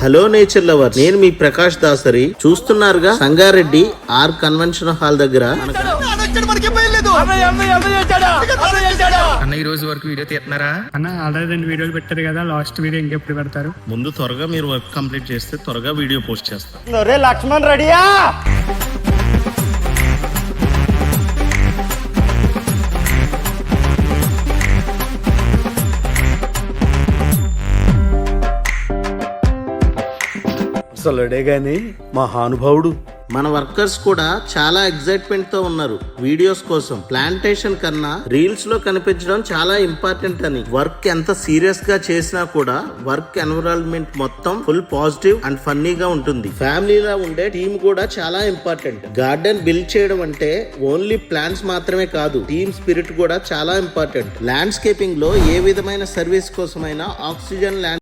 Hello nature lover, నేను మీ ప్రకాష్ దాసరి. చూస్తున్నారుగా Sangareddy are convention hall దగ్గర అన్న ఈ రోజు వరకు వీడియో తీస్తున్నారా అన్న? ఆల్రెడీ 2 వీడియోలు పెట్టారు కదా, లాస్ట్ వీడియో ఇంకెప్పుడు పెడతారు? ముందు త్వరగా మీరు వర్క్ కంప్లీట్ చేస్తే త్వరగా వీడియో పోస్ట్ చేస్తాం. లక్ష్మణ్ రెడీయా? అసలుడే గాని మహానుభావుడు. మన వర్కర్స్ కూడా చాలా ఎక్సైట్మెంట్ తో ఉన్నారు వీడియోస్ కోసం. ప్లాంటేషన్ కన్నా రీల్స్ లో కనిపించడం చాలా ఇంపార్టెంట్ అని. వర్క్ ఎంత సీరియస్ గా చేసినా కూడా వర్క్ ఎన్విరాన్మెంట్ మొత్తం ఫుల్ పాజిటివ్ అండ్ ఫన్నీగా ఉంటుంది. ఫ్యామిలీలా ఉండే టీమ్ కూడా చాలా ఇంపార్టెంట్. గార్డెన్ బిల్డ్ చేయడం అంటే ఓన్లీ ప్లాంట్స్ మాత్రమే కాదు, టీమ్ స్పిరిట్ కూడా చాలా ఇంపార్టెంట్. ల్యాండ్స్కేపింగ్ లో ఏ విధమైన సర్వీస్ కోసమైనా ఆక్సిజన్ ల్యాండ్